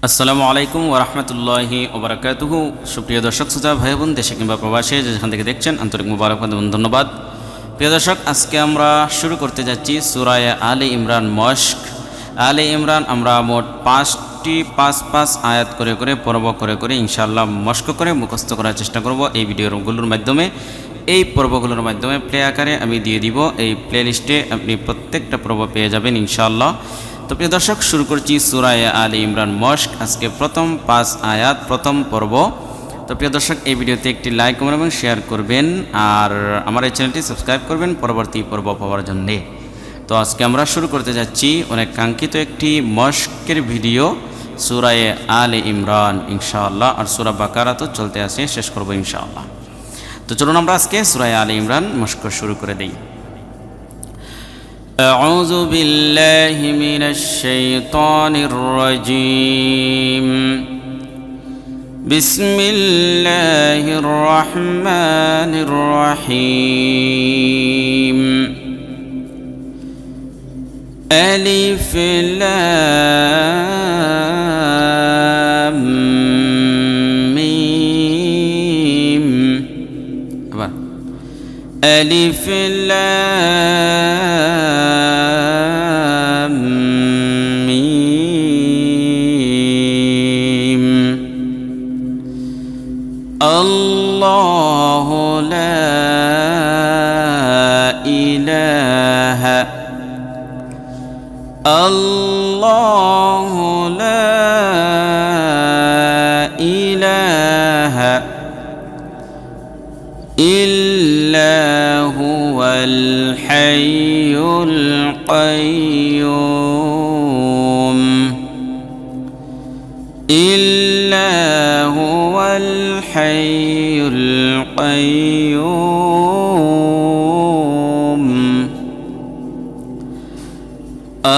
আসসালামু আলাইকুম ওরহমতুল্লাহি ওবরাকাতুহু। সুপ্রিয় দর্শক শ্রোতা ভাই বোন, দেশে কিংবা প্রবাসে যেখান থেকে দেখছেন আন্তরিক মুবারকবাদ এবং ধন্যবাদ। প্রিয় দর্শক, আজকে আমরা শুরু করতে যাচ্ছি সূরা আলে ইমরান মশক। আলে ইমরান আমরা মোট 5টি 5 আয়াত করে পর্ব করে ইনশাআল্লাহ মশক করে মুখস্থ করার চেষ্টা করব এই ভিডিওগুলোর মাধ্যমে। এই পর্বগুলোর মাধ্যমে প্লে আকারে আমি দিয়ে দিব, এই প্লে লিস্টে আপনি প্রত্যেকটা পর্ব পেয়ে যাবেন ইনশাআল্লাহ। তো প্রিয় দর্শক, শুরু করছি সূরা আলে ইমরান মশক। আজকে প্রথম 5 আয়াত, প্রথম পর্ব। তো প্রিয় দর্শক, এই ভিডিওতে একটি লাইক এবং শেয়ার করবেন, আর আমার এই চ্যানেলটি সাবস্ক্রাইব করবেন পরবর্তী পর্ব পাওয়ার জন্যে। তো আজকে আমরা শুরু করতে যাচ্ছি অনেক কাঙ্ক্ষিত একটি মশকের ভিডিও, সূরা আলে ইমরান ইনশাআল্লাহ। আর সূরা বাকারা তো চলতে আছে, শেষ করব ইনশাআল্লাহ। তো চলুন আমরা আজকে সূরা আলে ইমরান মশক শুরু করে দেই। أعوذ بالله من الشيطان الرجيم. بسم الله الرحمن الرحيم. ألف لام ميم. ألف لام ميم. الله لا إله الله لا إله إلا هو الحي القيوم إلا هو الحي القيوم.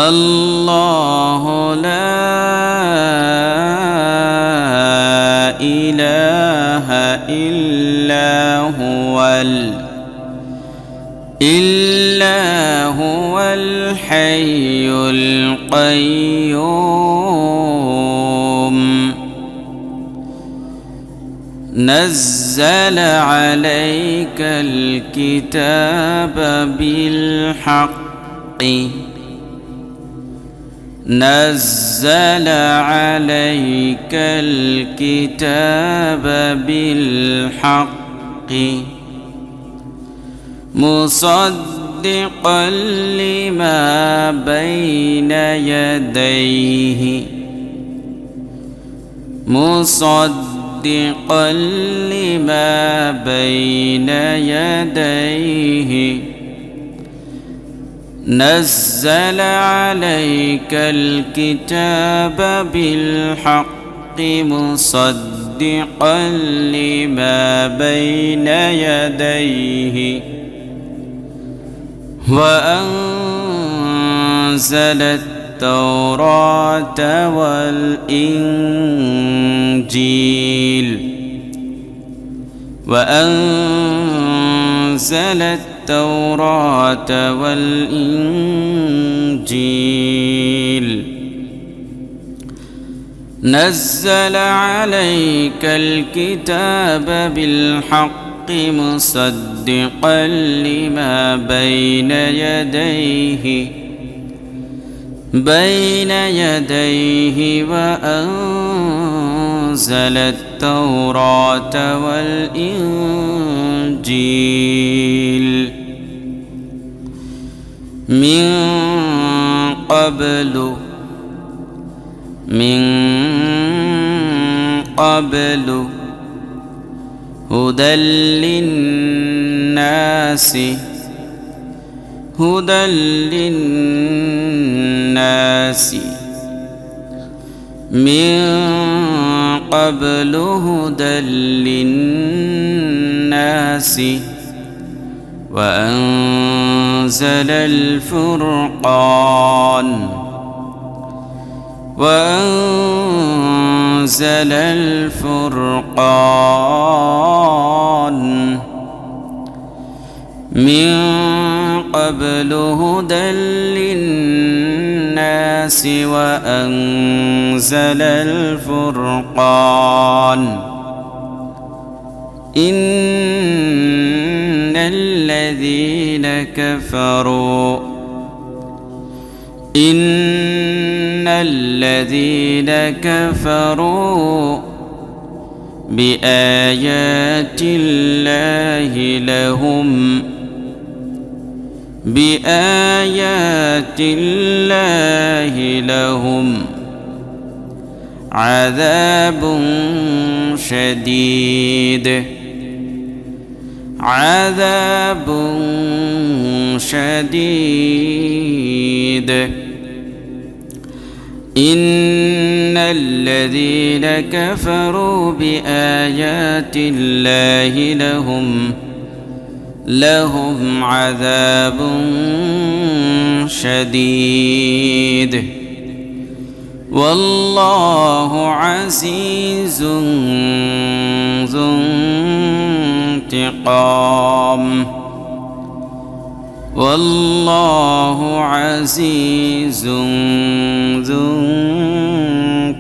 الله لا إله إلا هو الحي القيوم. نزل عليك الكتاب بالحق نزل عليك الكتاب بالحق مصدقا لما بين يديه مصدقا لما بين يديه. نزل عليك الكتاب بالحق مصدقا لما بين يديه وأنزل التوراة والإنجيل وأنزل التوراة والإنجيل. نزل عليك الكتاب بالحق مصدقا لما بين يديه وأنزل التوراة والإنجيل من قبل هدى للناس من قبل هدى للناس وأنزل الفرقان من قبل هدى للناس الناس وأنزل الفرقان إن الذين كفروا بآيات الله لهم عذاب شديد إن الذين كفروا بآيات الله لهم عذاب شديد والله عزيز ذو انتقام والله عزيز ذو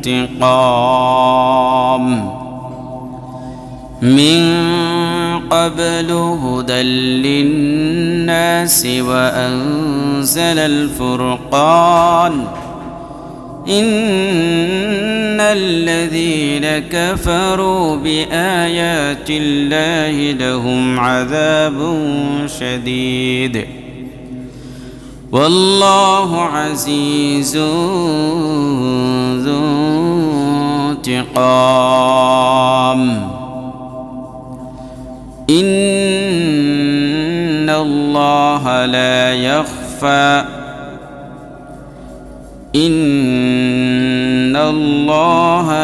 انتقام من قبل هدى للناس وأنزل الفرقان إن الذين كفروا بآيات الله لهم عذاب شديد والله عزيز ذو انتقام إن الله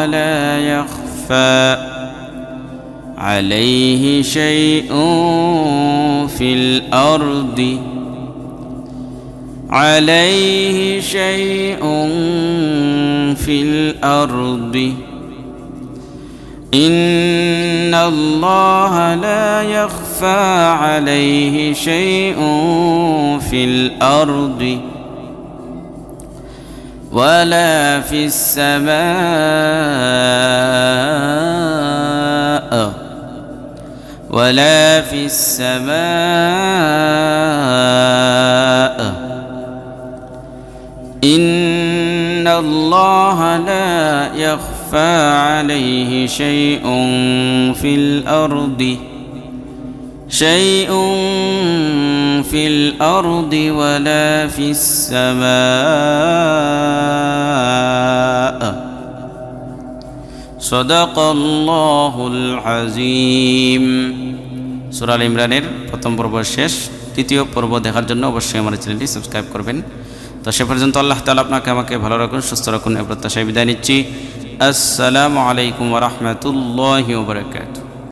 لا يخفى عليه شيء في الأرض إن الله لا يخفى عليه شيء في الأرض ولا في السماء إن الله لا يخفى عليه شيء في الأرض ولا في السماء صدق الله العظيم সূরা আল ইমরানের প্রথম পর্ব শেষ তৃতীয় পর্ব দেখার জন্য অবশ্যই আমার চ্যানেলটি সাবস্ক্রাইব করবেন তো সে পর্যন্ত আল্লাহ তাআলা আপনাকে আমাকে ভালো রাখুন সুস্থ রাখুন এই প্রত্যাশায় বিদায় নিচ্ছি আসসালামু আলাইকুম ওয়া রাহমাতুল্লাহি ওয়া বারাকাতুহু